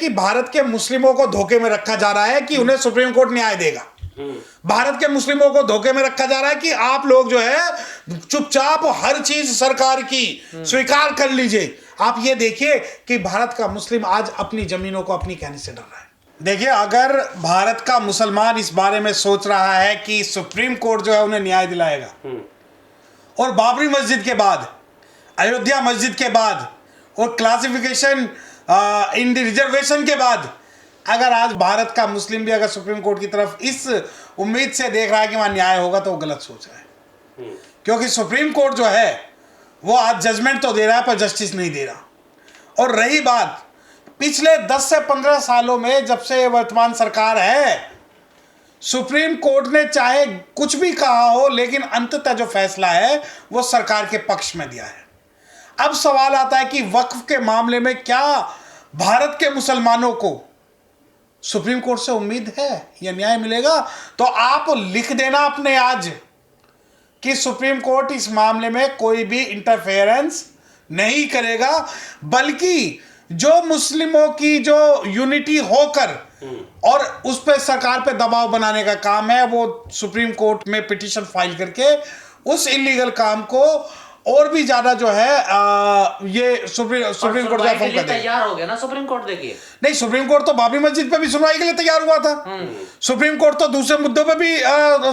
कि भारत के मुस्लिमों को धोखे में रखा जा रहा है कि उन्हें सुप्रीम कोर्ट न्याय देगा। भारत के मुस्लिमों को धोखे में रखा जा रहा है कि आप लोग जो है चुपचाप हर चीज सरकार की स्वीकार कर लीजिए। आप ये देखिए कि भारत का मुस्लिम आज अपनी जमीनों को अपनी कहने से डर रहा है। देखिए, अगर भारत का मुसलमान इस बारे में सोच रहा है कि सुप्रीम कोर्ट जो है उन्हें न्याय दिलाएगा, और बाबरी मस्जिद के बाद, अयोध्या मस्जिद के बाद और क्लासिफिकेशन इन द रिजर्वेशन के बाद अगर आज भारत का मुस्लिम भी अगर सुप्रीम कोर्ट की तरफ इस उम्मीद से देख रहा है कि वहां न्याय होगा, तो वो गलत सोच रहा है। क्योंकि सुप्रीम कोर्ट जो है वो आज जजमेंट तो दे रहा है पर जस्टिस नहीं दे रहा। और रही बात पिछले 10 से 15 सालों में जब से वर्तमान सरकार है, सुप्रीम कोर्ट ने चाहे कुछ भी कहा हो लेकिन अंततः जो फैसला है वो सरकार के पक्ष में दिया है। अब सवाल आता है कि वक्फ के मामले में क्या भारत के मुसलमानों को सुप्रीम कोर्ट से उम्मीद है या न्याय मिलेगा? तो आप लिख देना अपने आज कि सुप्रीम कोर्ट इस मामले में कोई भी इंटरफेरेंस नहीं करेगा, बल्कि जो मुस्लिमों की जो यूनिटी होकर और उस पर सरकार पे दबाव बनाने का काम है, वो सुप्रीम कोर्ट में पिटीशन फाइल करके उस इलीगल काम को और भी ज्यादा जो है ये सुप्रीम कोर्ट का फॉर्म कर तैयार हो गया ना सुप्रीम कोर्ट। देखिए, नहीं, सुप्रीम कोर्ट तो बाबरी मस्जिद पे भी सुनवाई के लिए तैयार हुआ था। सुप्रीम कोर्ट तो दूसरे मुद्दों पे भी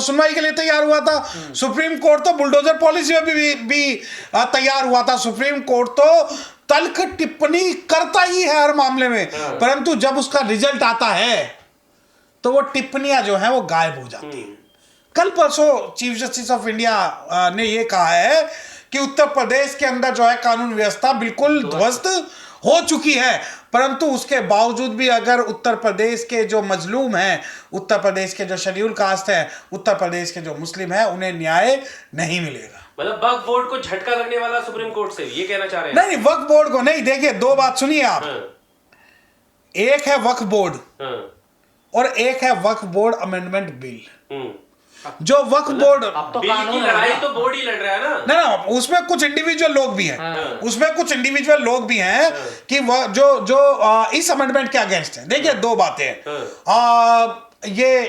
सुनवाई के लिए तैयार हुआ था। सुप्रीम कोर्ट तो बुलडोजर पॉलिसी में भी तैयार हुआ था। सुप्रीम कोर्ट तो तल्ख टिप्पणी करता ही है हर मामले में, परंतु जब उसका रिजल्ट आता है तो वो टिप्पणियां जो है वो गायब हो जाती है। कल परसों चीफ जस्टिस ऑफ इंडिया ने ये कहा है कि उत्तर प्रदेश के अंदर जो है कानून व्यवस्था बिल्कुल ध्वस्त हो चुकी है, परंतु उसके बावजूद भी अगर उत्तर प्रदेश के जो मजलूम हैं, उत्तर प्रदेश के जो शेड्यूल कास्ट हैं, उत्तर प्रदेश के जो मुस्लिम हैं, उन्हें न्याय नहीं मिलेगा। मतलब वक्फ बोर्ड को झटका लगने वाला सुप्रीम कोर्ट से, ये कहना चाह रहे हैं? नहीं, वक्फ बोर्ड को नहीं। देखिए, दो बात सुनिए आप। एक है वक्फ बोर्ड और एक है वक्फ बोर्ड अमेंडमेंट बिल। जो वक्फ बोर्ड अब बिल की लड़ाई तो बोर्ड ही लड़ रहा है ना। ना, उसमें कुछ इंडिविजुअल लोग भी हैं। उसमें कुछ इंडिविजुअल लोग भी हैं कि वह जो इस अमेंडमेंट के अगेंस्ट है। देखिए, दो बातें हैं। ये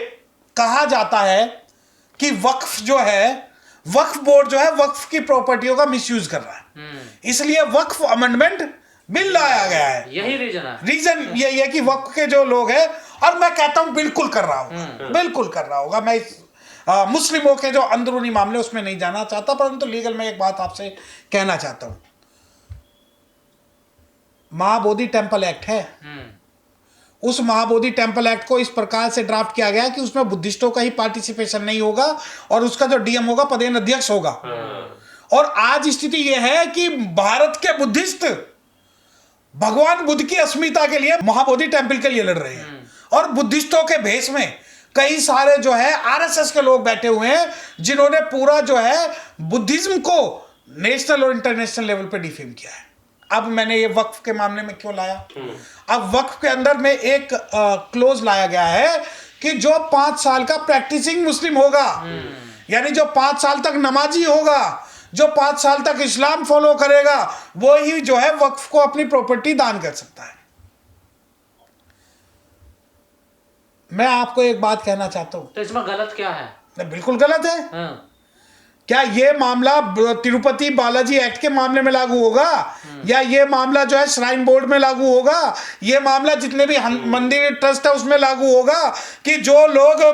कहा जाता है कि वक्फ जो है, वक्फ बोर्ड जो है वक्फ की प्रॉपर्टियों का मिसयूज कर रहा है, इसलिए वक्फ अमेंडमेंट बिल लाया गया है। यही रीजन है। रीजन यही है कि वक्फ के जो लोग हैं, और मैं कहता हूं बिल्कुल कर रहा हूं, बिल्कुल कर रहा होगा। मैं मुस्लिमों के जो अंदरूनी मामले उसमें नहीं जाना चाहता, परंतु लीगल में एक बात आपसे कहना चाहता हूं। महाबोधि टेम्पल एक्ट है, उस महाबोधि टेम्पल एक्ट को इस प्रकार से ड्राफ्ट किया गया कि उसमें बुद्धिस्टों का ही पार्टिसिपेशन नहीं होगा और उसका जो डीएम होगा पदेन अध्यक्ष होगा। और आज स्थिति यह है कि भारत के बुद्धिस्ट भगवान बुद्ध की अस्मिता के लिए महाबोधि टेम्पल के लिए लड़ रहे हैं, और बुद्धिस्टों के भेष में कई सारे जो है आरएसएस के लोग बैठे हुए हैं, जिन्होंने पूरा जो है बुद्धिज्म को नेशनल और इंटरनेशनल लेवल पे डिफेम किया है। अब मैंने ये वक्फ के मामले में क्यों लाया? अब वक्फ के अंदर में एक क्लोज लाया गया है कि जो 5 साल का प्रैक्टिसिंग मुस्लिम होगा, यानी जो 5 साल तक नमाजी होगा, जो 5 साल तक इस्लाम फॉलो करेगा, वो ही जो है वक्फ को अपनी प्रॉपर्टी दान कर सकता है। मैं आपको एक बात कहना चाहता हूं। तो इसमें गलत क्या है? बिल्कुल गलत है। क्या ये मामला तिरुपति बालाजी एक्ट के मामले में लागू होगा, या ये मामला जो है श्राइन बोर्ड में लागू होगा, ये मामला जितने भी मंदिर ट्रस्ट है उसमें लागू होगा कि जो लोग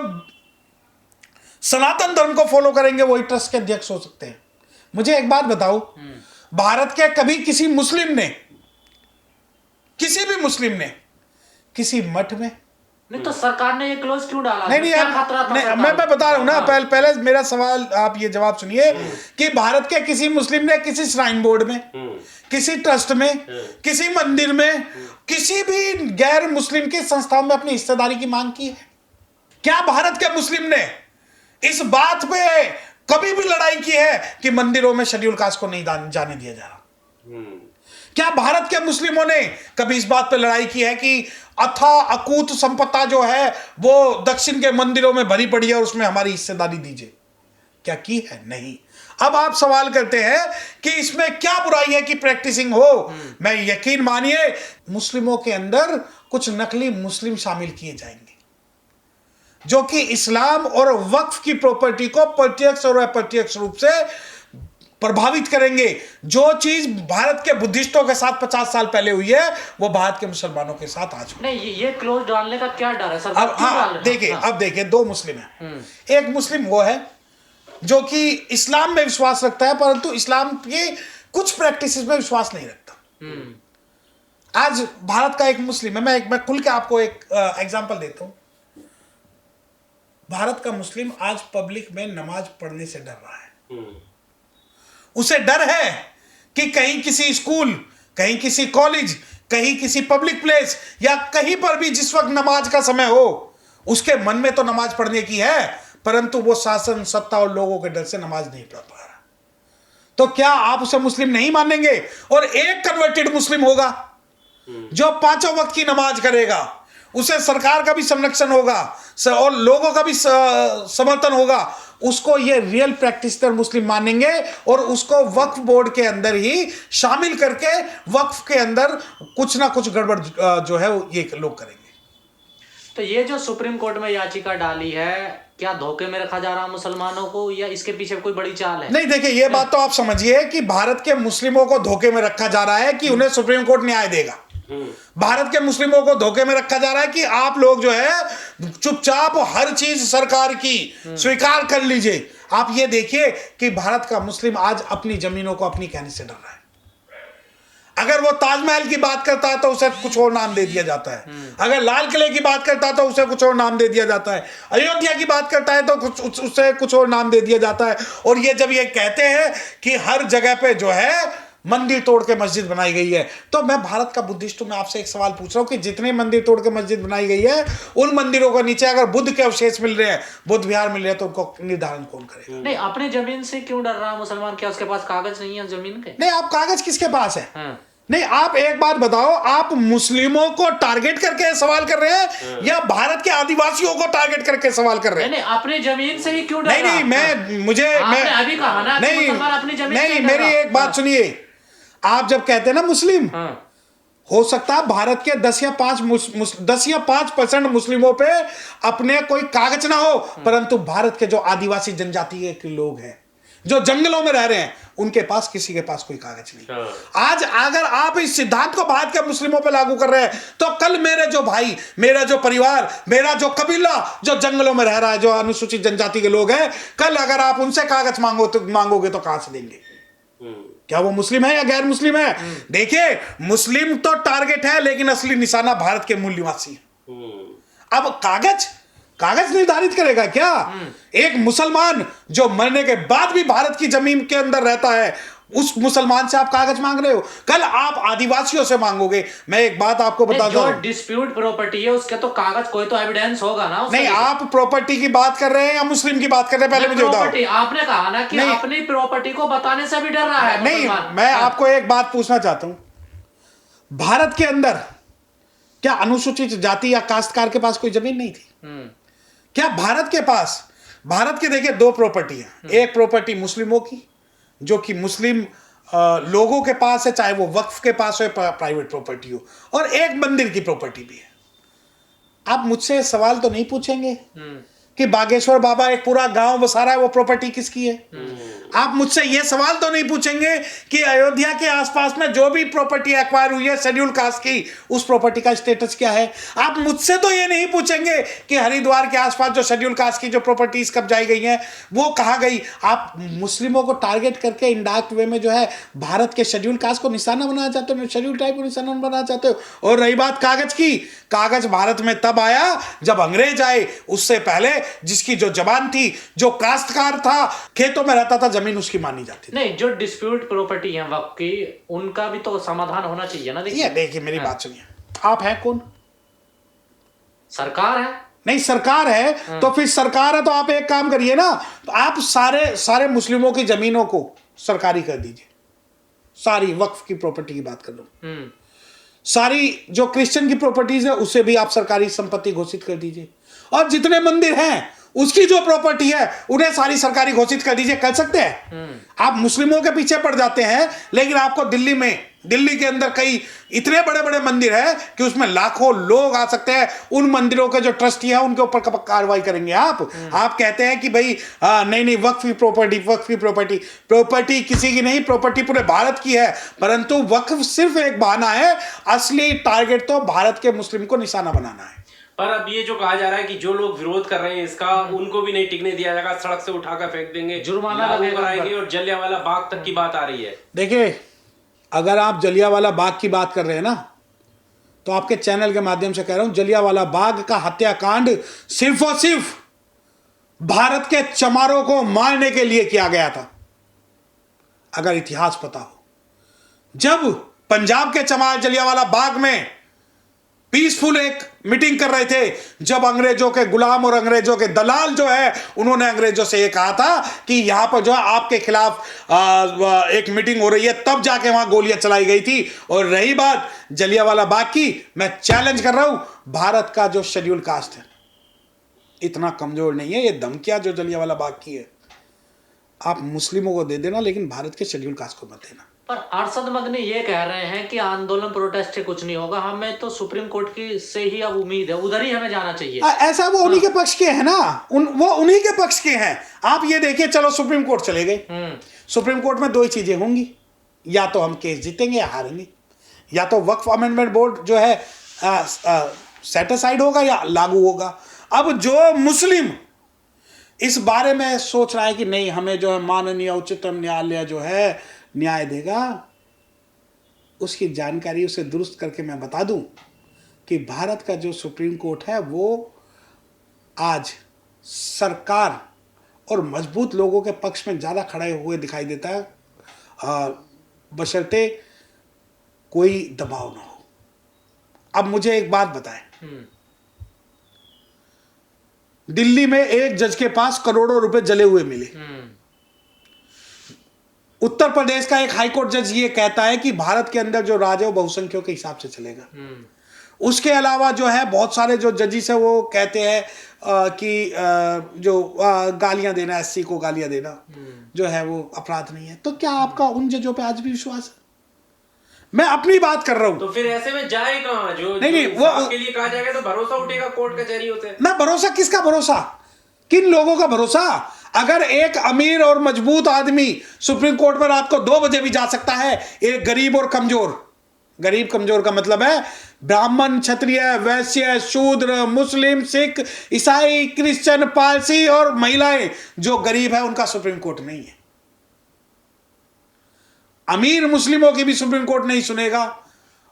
सनातन धर्म को फॉलो करेंगे वही ट्रस्ट के अध्यक्ष हो सकते हैं? मुझे एक बात बताओ, भारत के कभी किसी मुस्लिम ने, किसी भी मुस्लिम ने किसी मठ में नहीं, तो सरकार ने ये क्लोज क्यों डाला? नहीं, मैं बता रहा हूं ना। पहले मेरा सवाल आप ये जवाब सुनिए कि भारत के किसी मुस्लिम ने किसी श्राइन बोर्ड में, किसी ट्रस्ट में, किसी मंदिर में, किसी भी गैर मुस्लिम की संस्थाओं में अपनी हिस्सेदारी की मांग की है? क्या भारत के मुस्लिम ने इस बात पे कभी भी लड़ाई की है कि मंदिरों में शेड्यूल कास्ट को नहीं जाने दिया जा रहा? क्या भारत के मुस्लिमों ने कभी इस बात पर लड़ाई की है कि अथा अकूत संपदा जो है वो दक्षिण के मंदिरों में भरी पड़ी है और उसमें हमारी हिस्सेदारी दीजिए? क्या की है? नहीं। अब आप सवाल करते हैं कि इसमें क्या बुराई है कि प्रैक्टिसिंग हो। मैं यकीन मानिए मुस्लिमों के अंदर कुछ नकली मुस्लिम शामिल किए जाएंगे जो कि इस्लाम और वक्फ की प्रॉपर्टी को प्रत्यक्ष और अप्रत्यक्ष रूप से प्रभावित करेंगे। जो चीज भारत के बुद्धिस्टों के साथ 50 साल पहले हुई है वो भारत के मुसलमानों के साथ आज हुई। नहीं, ये क्लोज डालने का क्या डर है सर? अब क्यों डाल हाँ रहे हैं? देखिए, हाँ। अब देखिए दो मुस्लिम हैं। एक मुस्लिम वो है जो कि इस्लाम में विश्वास रखता है परंतु इस्लाम के कुछ प्रैक्टिस में विश्वास नहीं रखता। आज भारत का एक मुस्लिम है, मैं खुल के आपको एक एग्जांपल देता हूं। भारत का मुस्लिम आज पब्लिक में नमाज पढ़ने से डर रहा है। उसे डर है कि कहीं किसी स्कूल, कहीं किसी कॉलेज, कहीं किसी पब्लिक प्लेस या कहीं पर भी जिस वक्त नमाज का समय हो उसके मन में तो नमाज पढ़ने की है परंतु वो शासन, सत्ता और लोगों के डर से नमाज नहीं पढ़ पा रहा। तो क्या आप उसे मुस्लिम नहीं मानेंगे? और एक कन्वर्टेड मुस्लिम होगा जो 5 वक्त की नमाज करेगा, उसे सरकार का भी संरक्षण होगा और लोगों का भी समर्थन होगा, उसको ये रियल प्रैक्टिशनर मुस्लिम मानेंगे और उसको वक्फ बोर्ड के अंदर ही शामिल करके वक्फ के अंदर कुछ ना कुछ गड़बड़ जो है ये लोग करेंगे। तो ये जो सुप्रीम कोर्ट में याचिका डाली है, क्या धोखे में रखा जा रहा मुसलमानों को या इसके पीछे कोई बड़ी चाल है? नहीं देखिए, ये बात तो आप समझिए कि भारत के मुस्लिमों को धोखे में रखा जा रहा है कि उन्हें सुप्रीम कोर्ट न्याय देगा। भारत के मुस्लिमों को धोखे में रखा जा रहा है कि आप लोग जो है चुपचाप हर चीज सरकार की स्वीकार कर लीजिए। आप ये देखिए कि भारत का मुस्लिम आज अपनी जमीनों को अपनी कहने से डर रहा है। अगर वो ताजमहल की बात करता है तो उसे कुछ और नाम दे दिया जाता है, अगर लाल किले की बात करता है तो उसे कुछ और नाम दे दिया जाता है, अयोध्या की बात करता है तो उसे कुछ और नाम दे दिया जाता है। और ये जब ये कहते हैं कि हर जगह पे जो है मंदिर तोड़ के मस्जिद बनाई गई है, तो मैं भारत का बुद्धिस्ट हूं, मैं आपसे एक सवाल पूछ रहा हूं कि जितने मंदिर तोड़ के मस्जिद बनाई गई है उन मंदिरों के नीचे अगर बुद्ध के अवशेष मिल रहे हैं, बुद्ध विहार मिल रहे हैं, तो उनको निर्धारण कौन करेगा? नहीं, अपनी जमीन से क्यों डर रहा मुसलमान? क्या उसके पास कागज नहीं है जमीन के? नहीं, आप कागज किसके पास है? हाँ। नहीं, आप एक बात बताओ, आप मुस्लिमों को टारगेट करके सवाल कर रहे हैं या भारत के आदिवासियों को टारगेट करके सवाल कर रहे हैं? नहीं, अपनी जमीन से ही क्यों डर नहीं रहा? नहीं, मैं अभी कहा ना कि नहीं मुसलमान अपनी जमीन से नहीं, ही डर मेरी रहा। एक बात सुनिए। आप जब कहते हैं ना मुस्लिम, हो सकता है भारत के 10 या 5% मुस्लिमों पे अपने कोई कागज ना हो परंतु भारत के जो आदिवासी जनजाति के लोग हैं जो जंगलों में रह रहे हैं उनके पास किसी के पास कोई कागज नहीं। आज अगर आप इस सिद्धांत को भारत के मुस्लिमों पे लागू कर रहे हैं तो कल मेरे जो भाई, मेरा जो परिवार, मेरा जो कबीला जो जंगलों में रह रहा है, जो अनुसूचित जनजाति के लोग हैं, कल अगर आप उनसे कागज मांगोगे तो कहां से देंगे? क्या वो मुस्लिम है या गैर मुस्लिम है? देखिए, मुस्लिम तो टारगेट है लेकिन असली निशाना भारत के मूल निवासी है। अब कागज निर्धारित करेगा क्या? एक मुसलमान जो मरने के बाद भी भारत की जमीन के अंदर रहता है, उस मुसलमान से आप कागज मांग रहे हो, कल आप आदिवासियों से मांगोगे। मैं एक बात आपको बता दूं, जो डिस्प्यूट प्रॉपर्टी है उसके तो कागज, कोई तो एविडेंस होगा ना? नहीं, आप प्रॉपर्टी की बात कर रहे हैं या मुस्लिम की बात कर रहे हैं? पहले मुझे बताओ। आपने कहा ना कि अपनी प्रॉपर्टी को बताने से भी डर रहा है। नहीं, मैं आपको एक बात पूछना चाहता हूं, भारत के अंदर क्या अनुसूचित जाति या काश्तकार के पास कोई जमीन नहीं थी? क्या भारत के देखिए 2 प्रॉपर्टी है। एक प्रॉपर्टी मुस्लिमों की जो कि मुस्लिम लोगों के पास है, चाहे वो वक्फ के पास हो या प्राइवेट प्रॉपर्टी हो, और एक मंदिर की प्रॉपर्टी भी है। आप मुझसे सवाल तो नहीं पूछेंगे कि बागेश्वर बाबा एक पूरा गांव बसा रहा है, वो प्रॉपर्टी किसकी है? आप मुझसे ये सवाल तो नहीं पूछेंगे कि अयोध्या के आसपास में जो भी प्रॉपर्टी एक्वायर हुई है शेड्यूल कास्ट की, उस प्रॉपर्टी का स्टेटस क्या है? आप मुझसे तो ये नहीं पूछेंगे कि हरिद्वार के आसपास जो शेड्यूल कास्ट की जो प्रॉपर्टीज कब्जाई गई हैं वो कहाँ गई? आप मुस्लिमों को टारगेट करके इनडायरेक्ट वे में जो है भारत के शेड्यूल कास्ट को निशाना बनाना चाहते हो, शेड्यूल ट्राइब को निशाना बनाना चाहते हो। और रही बात कागज की, कागज भारत में तब आया जब अंग्रेज आए। उससे पहले जिसकी जो जबान थी, जो काश्तकार था, खेतों में रहता था, जमीन उसकी मानी जाती थी। नहीं, जो डिस्प्यूट प्रॉपर्टी है वक्त की, उनका भी तो समाधान होना चाहिए ना? देखिए मेरी बात सुनिए, आप हैं कौन? सरकार है। नहीं, सरकार है तो फिर सरकार है तो आप एक काम करिए ना, तो आप सारे मुस्लिमों की जमीनों को सरकारी कर दीजिए। सारी वक्फ की प्रॉपर्टी की बात कर लो, सारी जो क्रिश्चियन की प्रॉपर्टीज है उसे भी आप सरकारी संपत्ति घोषित कर दीजिए, और जितने मंदिर हैं उसकी जो प्रॉपर्टी है उन्हें सारी सरकारी घोषित कर दीजिए, कर सकते हैं? आप मुस्लिमों के पीछे पड़ जाते हैं, लेकिन आपको दिल्ली के अंदर कई इतने बड़े बड़े मंदिर है कि उसमें लाखों लोग आ सकते हैं। उन मंदिरों के जो ट्रस्टी है उनके ऊपर कब कार्रवाई करेंगे आप कहते हैं कि भाई नहीं वक्फ की प्रॉपर्टी किसी की नहीं, प्रॉपर्टी पूरे भारत की है, परंतु वक्फ सिर्फ एक बहाना है, असली टारगेट तो भारत के मुस्लिम को निशाना बनाना है। पर अब ये जो कहा जा रहा है कि जो लोग विरोध कर रहे हैं इसका, उनको भी नहीं टिकने दिया जाएगा, सड़क से उठाकर फेंक देंगे, जुर्माना लगाएंगे, और जलियांवाला बाग तक की बात आ रही है। देखिए, अगर आप जलियांवाला बाग की बात कर रहे हैं ना, तो आपके चैनल के माध्यम से कह रहा हूं, जलियांवाला बाग का हत्याकांड सिर्फ और सिर्फ भारत के चमारों को मारने के लिए किया गया था। अगर इतिहास पता हो, जब पंजाब के चमार जलियांवाला बाग में पीसफुल एक मीटिंग कर रहे थे, जब अंग्रेजों के गुलाम और अंग्रेजों के दलाल जो है, उन्होंने अंग्रेजों से ये कहा था कि यहां पर जो है आपके खिलाफ एक मीटिंग हो रही है, तब जाके वहां गोलियां चलाई गई थी। और रही बात जलियांवाला बाग की, मैं चैलेंज कर रहा हूं, भारत का जो शेड्यूल कास्ट है इतना कमजोर नहीं है। ये धमकियां जो जलियांवाला बाग की है, आप मुस्लिमों को दे देना, लेकिन भारत के शेड्यूल कास्ट को मत देना। पर अरशद मदनी ये कह रहे हैं कि आंदोलन प्रोटेस्ट से कुछ नहीं होगा, हमें तो सुप्रीम कोर्ट की से ही अब उम्मीद है, उधर ही हमें जाना चाहिए। ऐसा वो उन्हीं के पक्ष के हैं ना, वो उन्हीं के पक्ष के हैं। आप ये देखिए, चलो सुप्रीम कोर्ट चले गए, सुप्रीम कोर्ट में दो ही चीजें होंगी, या तो हम केस जीतेंगे या हारेंगे, या तो वक्फ अमेंडमेंट बोर्ड जो है सेट असाइड होगा या लागू होगा। अब जो मुस्लिम इस बारे में सोच रहा है कि नहीं, हमें जो है माननीय उच्चतम न्यायालय जो है न्याय देगा, उसकी जानकारी उसे दुरुस्त करके मैं बता दूं कि भारत का जो सुप्रीम कोर्ट है वो आज सरकार और मजबूत लोगों के पक्ष में ज़्यादा खड़े हुए दिखाई देता है, बशर्ते कोई दबाव ना हो। अब मुझे एक बात बताएं, दिल्ली में एक जज के पास करोड़ों रुपए जले हुए मिले, उत्तर प्रदेश का एक हाईकोर्ट जज ये कहता है कि भारत के अंदर जो राज है वो बहुसंख्यों के हिसाब से चलेगा। उसके अलावा जो है बहुत सारे जो जजिस है वो कहते हैं कि जो गालियां देना, एससी को गालियां देना जो है वो अपराध नहीं है। तो क्या आपका उन जजों पे आज भी विश्वास है? मैं अपनी बात कर रहा हूं। तो फिर ऐसे में जाए कहां? जो नहीं वो के लिए कहा जाएगा तो भरोसा उठेगा कोर्ट कचहरियों से। ना भरोसा, किसका भरोसा, किन लोगों का भरोसा? अगर एक अमीर और मजबूत आदमी सुप्रीम कोर्ट में रात को 2 बजे भी जा सकता है, एक गरीब और कमजोर, गरीब कमजोर का मतलब है ब्राह्मण, क्षत्रिय, वैश्य, शूद्र, मुस्लिम, सिख, ईसाई, क्रिश्चियन, पारसी और महिलाएं, जो गरीब है उनका सुप्रीम कोर्ट नहीं है। अमीर मुस्लिमों की भी सुप्रीम कोर्ट नहीं सुनेगा।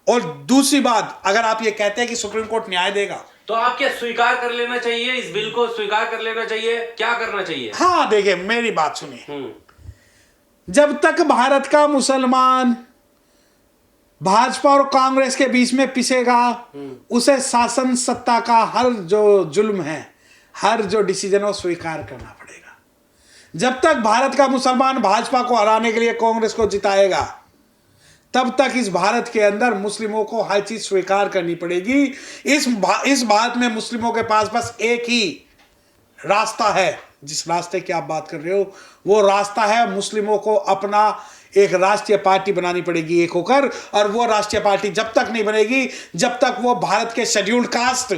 और दूसरी बात, अगर आप ये कहते हैं कि सुप्रीम कोर्ट न्याय देगा, तो आप क्या स्वीकार कर लेना चाहिए, इस बिल को स्वीकार कर लेना चाहिए, क्या करना चाहिए? हाँ देखिए, मेरी बात सुनिए, जब तक भारत का मुसलमान भाजपा और कांग्रेस के बीच में पिसेगा, उसे शासन सत्ता का हर जो जुल्म है, हर जो डिसीजन है वो स्वीकार करना पड़ेगा। जब तक भारत का मुसलमान भाजपा को हराने के लिए कांग्रेस को जिताएगा, तब तक इस भारत के अंदर मुस्लिमों को हर चीज स्वीकार करनी पड़ेगी। इस भारत में मुस्लिमों के पास बस एक ही रास्ता है, जिस रास्ते की आप बात कर रहे हो वो रास्ता है मुस्लिमों को अपना एक राष्ट्रीय पार्टी बनानी पड़ेगी एक होकर। और वो राष्ट्रीय पार्टी जब तक नहीं बनेगी, जब तक वो भारत के शेड्यूल्ड कास्ट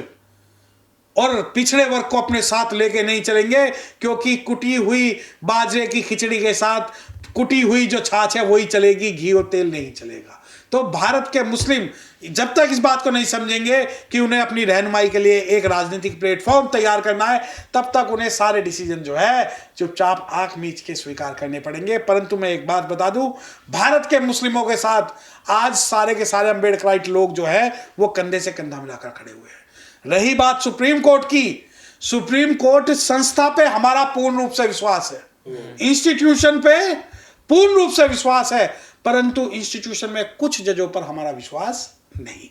और पिछड़े वर्ग को अपने साथ लेके नहीं चलेंगे, क्योंकि कुटी हुई बाजरे की खिचड़ी के साथ कुटी हुई जो छाछ है वही चलेगी, घी और तेल नहीं चलेगा। तो भारत के मुस्लिम जब तक इस बात को नहीं समझेंगे कि उन्हें अपनी रहनुमाई के लिए एक राजनीतिक प्लेटफॉर्म तैयार करना है, तब तक उन्हें सारे डिसीजन जो है चुपचाप आंख मीच के स्वीकार करने पड़ेंगे। परंतु मैं एक बात बता दूं, भारत के मुस्लिमों के साथ आज सारे के सारे अम्बेडकराइट लोग जो है वो कंधे से कंधा मिलाकर खड़े हुए हैं। रही बात सुप्रीम कोर्ट की, सुप्रीम कोर्ट संस्था पे हमारा पूर्ण रूप से विश्वास है, इंस्टीट्यूशन पे पूर्ण रूप से विश्वास है, परंतु इंस्टीट्यूशन में कुछ जजों पर हमारा विश्वास नहीं।